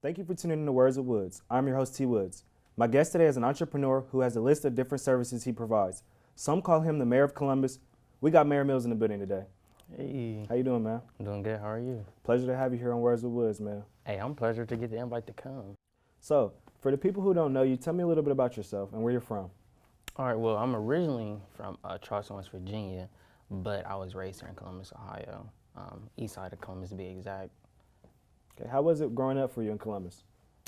Thank you for tuning in to Words of Woods. I'm your host, T. Woods. My guest today is an entrepreneur who has a list of different services he provides. Some call him the Mayor of Columbus. We got Mayor Millz in the building today. Hey. How you doing, man? I'm doing good. How are you? Pleasure to have you here on Words of Woods, man. Hey, I'm pleasure to get the invite to come. So, for the people who don't know you, tell me a little bit about yourself and where you're from. All right, well, I'm originally from Charleston, West Virginia, but I was raised here in Columbus, Ohio, east side of Columbus to be exact. Okay, how was it growing up for you in Columbus?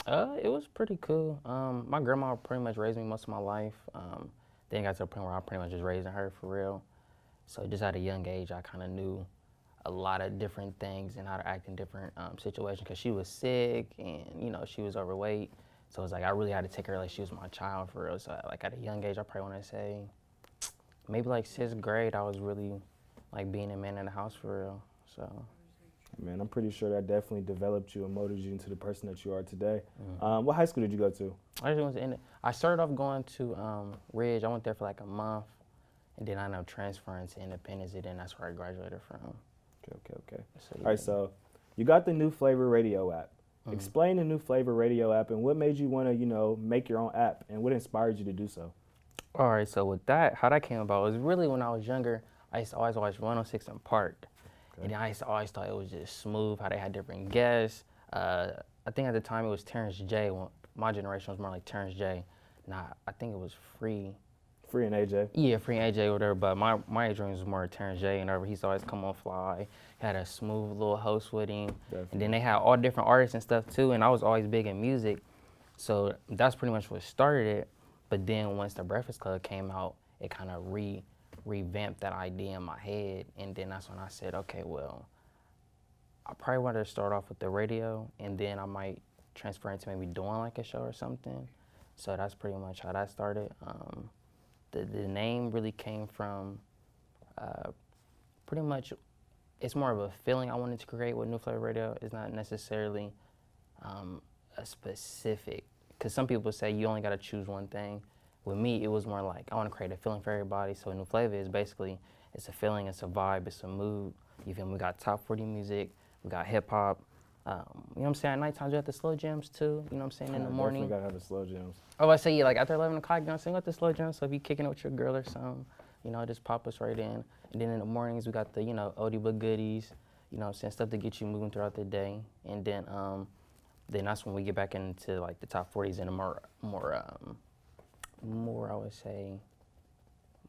It was pretty cool. My grandma pretty much raised me most of my life. Then got to the point where I pretty much just raising her for real. So just at a young age, I kind of knew a lot of different things and how to act in different situations because she was sick and, you know, she was overweight. So it's like I really had to take her like she was my child for real. So like at a young age, I probably want to say maybe like 6th grade, I was really like being a man in the house for real. So. Man, I'm pretty sure that definitely developed you and molded you into the person that you are today. What high school did you go to? I started off going to Ridge. I went there for like a month, and then I ended up transferring to Independence, and then that's where I graduated from. Okay. So, yeah. All right, so you got the new Flava radio app. Explain the new Flava radio app and what made you want to, make your own app and what inspired you to do so? All right, so with that, how that came about was really when I was younger, I used to always watch 106 in Park. Okay. And then I used to always thought it was just smooth, how they had different guests. I think at the time it was Terrence J. My generation was more like Terrence J. I think it was Free. Free and AJ? Yeah, Free and AJ or whatever, but my age range was more Terrence J. and whatever. He's always come on fly. He had a smooth little host with him. Definitely. And then they had all different artists and stuff too, and I was always big in music. So that's pretty much what started it. But then once the Breakfast Club came out, it kind of revamped that idea in my head, and then that's when I said, okay, well, I probably want to start off with the radio, and then I might transfer into maybe doing like a show or something. So that's pretty much how that started. The name really came from pretty much, it's more of a feeling I wanted to create with New Flava Radio. It's not necessarily a specific, because some people say you only got to choose one thing. With me, it was more like I want to create a feeling for everybody. So New Flava is basically, it's a feeling, it's a vibe, it's a mood. You feel me? We got top 40 music, we got hip hop. You know what I'm saying? At night times, we got the slow jams too. You know what I'm saying? In the morning. Definitely gotta have the slow jams. Oh, I say, yeah, like after 11 o'clock, you know what I'm saying? We got the slow jams. So if you kicking it with your girl or something, just pop us right in. And then in the mornings, we got the, oldie but goodies, you know what I'm saying? Stuff to get you moving throughout the day. And then that's when we get back into like the top 40s and the more I would say,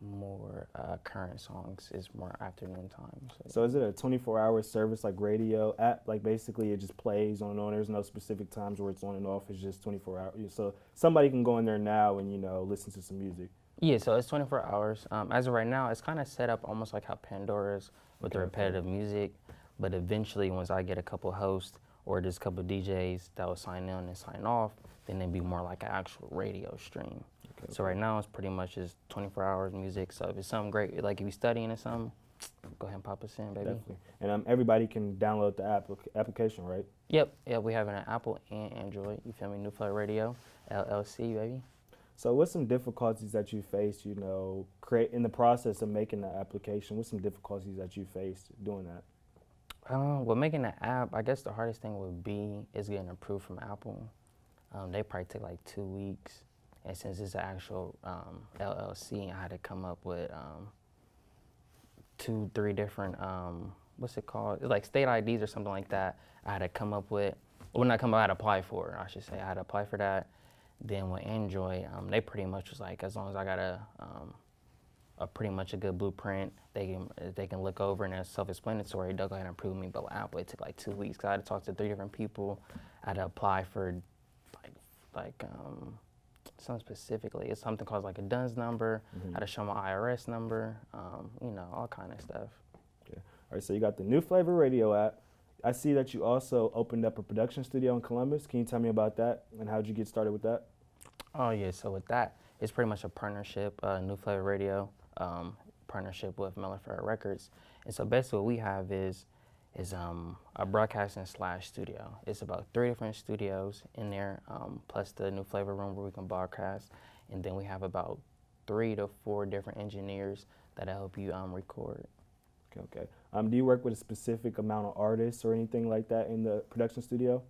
more current songs is more afternoon time. So is it a 24-hour service like radio app? Like basically it just plays on and on. There's no specific times where it's on and off. It's just 24 hours. So somebody can go in there now and, listen to some music. Yeah, so it's 24 hours. As of right now, it's kind of set up almost like how Pandora is with the repetitive music. But eventually, once I get a couple hosts or just a couple DJs that will sign in and sign off, then it'd be more like an actual radio stream. Okay. So right now, it's pretty much just 24 hours music. So if it's something great, like if you're studying or something, go ahead and pop us in, baby. Definitely. And everybody can download the application, right? Yep, we have it on Apple and Android. You feel me? New Flava Radio, LLC, baby. So what's some difficulties that you faced, create in the process of making the application? What's some difficulties that you faced doing that? Well, making the app, I guess the hardest thing would be is getting approved from Apple. They probably take like 2 weeks. And since it's an actual LLC, I had to come up with 2-3 different, what's it called? It's like state IDs or something like that. I had to come up with, well, not come up, I had to apply for, I should say. I had to apply for that. Then with Android, they pretty much was like, as long as I got a pretty much a good blueprint, they can look over and it's self-explanatory, they'll go ahead and approve me. But with Apple, it took like 2 weeks because I had to talk to 3 different people. I had to apply for like something specifically. It's something called like a DUNS number. I had to show my IRS number, all kind of stuff. Okay. All right, so you got the New Flava Radio app. I see that you also opened up a production studio in Columbus. Can you tell me about that and how'd you get started with that? Oh yeah, so with that, it's pretty much a partnership, New Flava Radio, partnership with Millz Records. And so basically what we have is a broadcasting / studio. It's about 3 different studios in there, plus the New Flava room where we can broadcast. And then we have about 3 to 4 different engineers that help you record. Okay. Do you work with a specific amount of artists or anything like that in the production studio?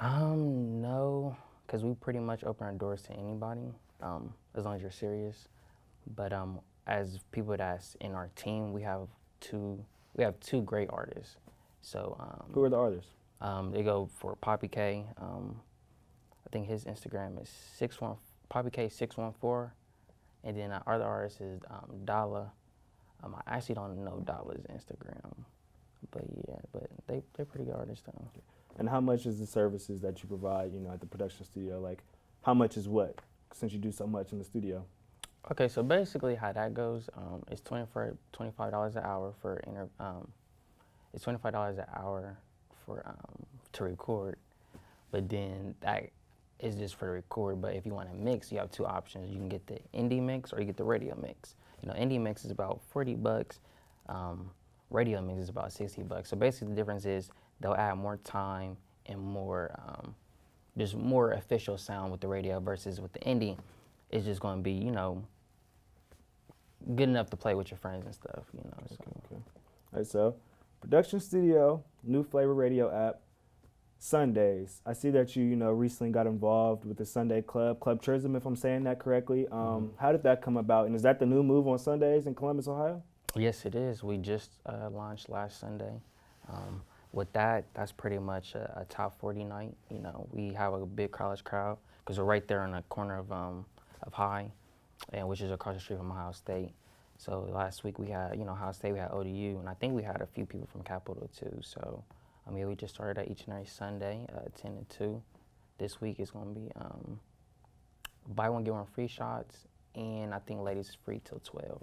No, because we pretty much open our doors to anybody, as long as you're serious. But as people that's in our team, we have two great artists. So Who are the artists? they go for Poppy K. I think his Instagram is 61 Poppy K 614, and then our other artist is Dala. I actually don't know Dala's Instagram, but yeah, but they're pretty good artists though. And how much is the services that you provide, at the production studio? Like, how much is what, since you do so much in the studio? Okay, so basically how that goes, it's $25 an hour it's $25 an hour for to record, but then that is just for the record. But if you want to mix, you have two options. You can get the indie mix or you get the radio mix. Indie mix is about $40. Radio mix is about $60. So basically the difference is they'll add more time and more, just more official sound with the radio versus with the indie. It's just going to be, good enough to play with your friends and stuff, So. Okay. All right, so production studio, new Flava radio app, Sundays. I see that you, recently got involved with the Sunday Club Trism, if I'm saying that correctly. How did that come about? And is that the new move on Sundays in Columbus, Ohio? Yes, it is. We just launched last Sunday. With that's pretty much a top 40 night. We have a big college crowd because we're right there on the corner of High, and which is across the street from Ohio State. So last week we had, Ohio State, we had ODU, and I think we had a few people from Capitol too. So, we just started at each and every Sunday, 10 to 2. This week is going to be buy one, get one free shots, and I think ladies is free till 12.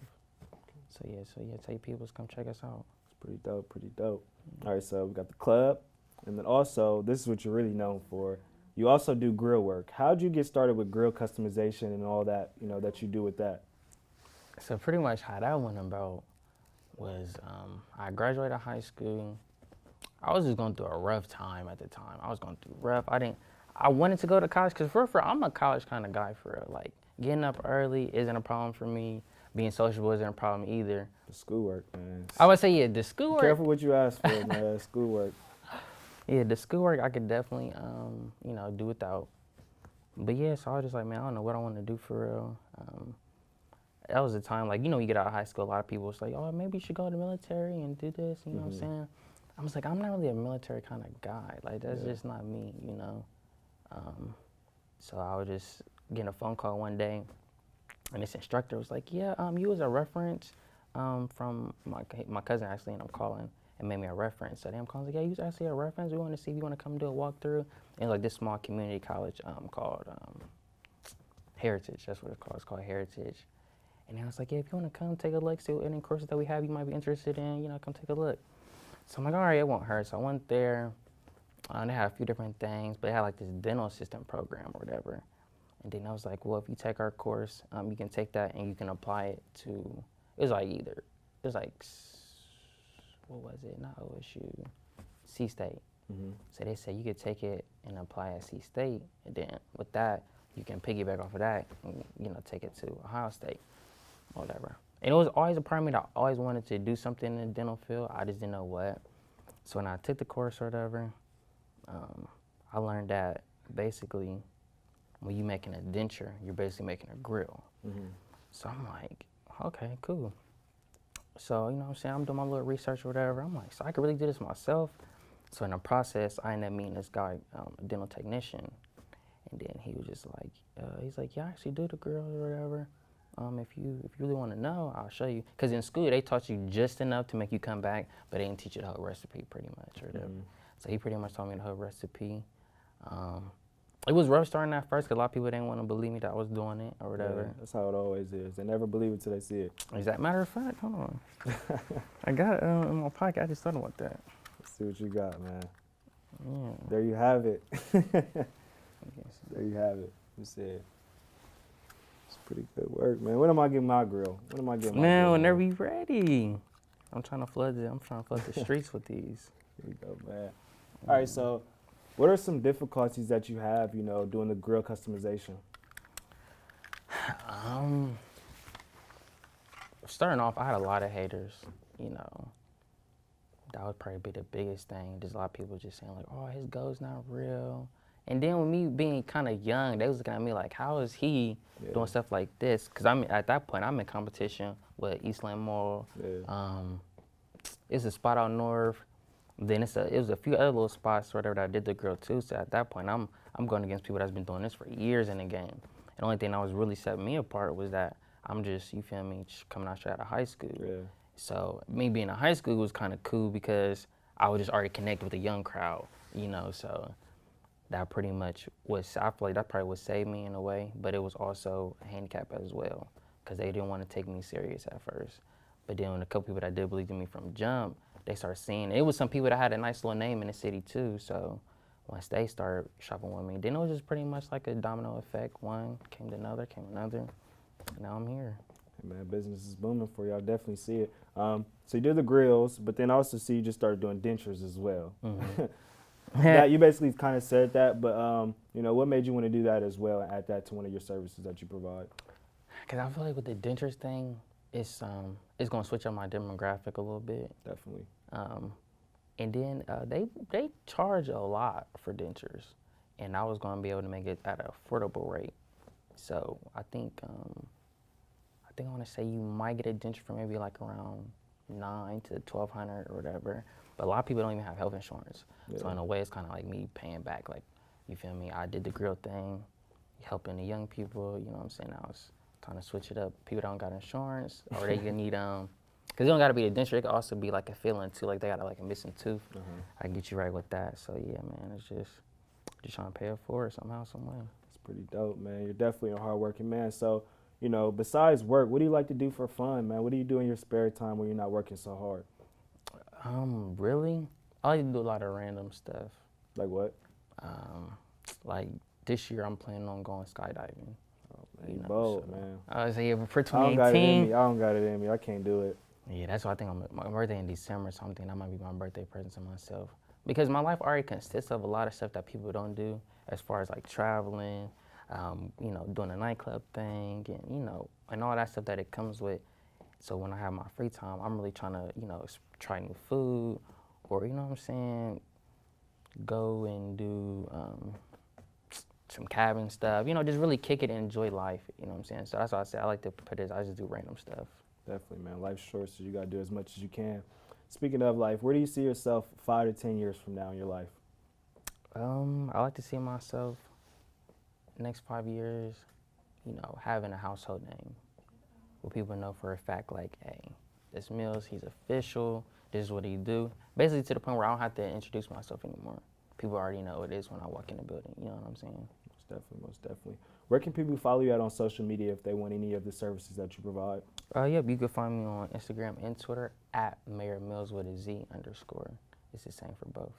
So yeah, tell your people to come check us out. It's pretty dope, pretty dope. All right, so we got the club, and then also, this is what you're really known for. You also do grill work. How'd you get started with grill customization and all that, that you do with that? So pretty much how that went about was I graduated high school. I was just going through a rough time at the time. I was going through rough. I wanted to go to college because for I'm a college kind of guy for real. Like getting up early isn't a problem for me. Being sociable isn't a problem either. The schoolwork, man. I would say, yeah, the schoolwork. Careful what you ask for, man. Schoolwork. Yeah, the schoolwork I could definitely, do without. But yeah, so I was just like, man, I don't know what I want to do for real. That was the time, like, you get out of high school, a lot of people was like, oh, maybe you should go to the military and do this, you know what I'm saying? I was like, I'm not really a military kind of guy. Like, that's just not me, So I was just getting a phone call one day, and this instructor was like, yeah, you was a reference from my cousin, actually, and I'm calling, and made me a reference. So I'm calling, like, yeah, you was actually a reference. We want to see if you want to come do a walkthrough. And like this small community college called Heritage. That's what it's called. It's called Heritage. And I was like, yeah, if you want to come take a look, see what any courses that we have you might be interested in, come take a look. So I'm like, all right, it won't hurt. So I went there. They had a few different things, but they had like this dental assistant program or whatever. And then I was like, well, if you take our course, you can take that and you can apply it to, what was it? Not OSU, C-State. So they said you could take it and apply at C-State, and then with that, you can piggyback off of that and, take it to Ohio State or whatever. And it was always a part of me that I always wanted to do something in the dental field. I just didn't know what. So when I took the course or whatever, I learned that basically when you're making a denture, you're basically making a grill. So I'm like, okay, cool. So, what I'm saying, I'm doing my little research or whatever. I'm like, so I could really do this myself. So in the process, I ended up meeting this guy, a dental technician. And then he was just like, he's like, yeah, I actually do the grills or whatever. If you really want to know, I'll show you. Because in school, they taught you just enough to make you come back, but they didn't teach you the whole recipe pretty much or whatever. So he pretty much taught me the whole recipe. It was rough starting at first because a lot of people didn't want to believe me that I was doing it or whatever. Yeah, that's how it always is. They never believe it till they see it. As a matter of fact, hold on. I got it in my pocket. I just thought about that. Let's see what you got, man. Yeah. There you have it. There you have it. You said. It's pretty good work, man. When am I getting my grill? When am I getting my grill? Man, whenever you're ready. I'm trying to flood the streets with these. There you go, man. All right, so what are some difficulties that you have, doing the grill customization? Starting off, I had a lot of haters, That would probably be the biggest thing. There's a lot of people just saying like, oh, his go's not real. And then with me being kind of young, they was looking at me like, how is he doing stuff like this? Because at that point, I'm in competition with Eastland Mall. Yeah. It's a spot out north. Then it was a few other little spots sort of that I did the grill too. So at that point, I'm going against people that's been doing this for years in the game. And the only thing that was really setting me apart was that I'm just, you feel me, just coming out straight out of high school. Yeah. So me being in high school was kind of cool because I was just already connected with a young crowd, you know. So that pretty much I feel like that probably would save me in a way, but it was also a handicap as well because they didn't want to take me serious at first. But then when a couple people that did believe in me from jump, they started seeing it. It was some people that had a nice little name in the city too. So once they started shopping with me, then it was just pretty much like a domino effect. One came to another, came to another. Now I'm here. Hey man, business is booming for you. I definitely see it. So you did the grills, but then I also see you just started doing dentures as well. Mm-hmm. Yeah, you basically kind of said that, but you know, what made you want to do that as well and add that to one of your services that you provide? Because I feel like with the dentures thing, it's gonna switch up my demographic a little bit. Definitely. And then they charge a lot for dentures, and I was gonna be able to make it at an affordable rate. So I think I want to say you might get a denture for maybe like around $900 to $1,200 or whatever. But a lot of people don't even have health insurance. Yeah. So in a way, it's kind of like me paying back. Like, you feel me? I did the grill thing, helping the young people. You know what I'm saying? I was trying to switch it up. People don't got insurance, or they can need because it don't gotta be a denture. It could also be like a filling too. Like they got like a missing tooth. I can get you right with that. So yeah, man, it's just trying to pay it forward somehow, some way. It's pretty dope, man. You're definitely a hardworking man. So, you know, besides work, what do you like to do for fun, man? What do you do in your spare time when you're not working so hard? Really? I like to do a lot of random stuff. Like what? Like this year, I'm planning on going skydiving. Oh man, you bold, so, man. I was yeah, for 2018. I don't got it in me. I can't do it. Yeah, that's why I think my birthday in December, so I'm thinking that might be my birthday present to myself. Because my life already consists of a lot of stuff that people don't do, as far as like traveling, you know, doing a nightclub thing, and you know, and all that stuff that it comes with. So when I have my free time, I'm really trying to, you know, try new food, or you know what I'm saying, go and do some cabin stuff. You know, just really kick it and enjoy life. You know what I'm saying? So that's why I say I like to put this. I just do random stuff. Definitely, man. Life's short, so you gotta do as much as you can. Speaking of life, where do you see yourself 5 to 10 years from now in your life? I like to see myself next 5 years, you know, having a household name where people know for a fact, like, hey, this Millz, he's official, this is what he do. Basically to the point where I don't have to introduce myself anymore. People already know it is when I walk in the building, you know what I'm saying? Most definitely, most definitely. Where can people follow you at on social media if they want any of the services that you provide? Yep, you can find me on Instagram and Twitter at Mayor Millz with a Z _. It's the same for both.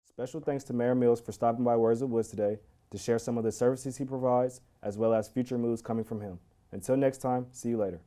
Special thanks to Mayor Millz for stopping by Words of Woods today to share some of the services he provides, as well as future moves coming from him. Until next time, see you later.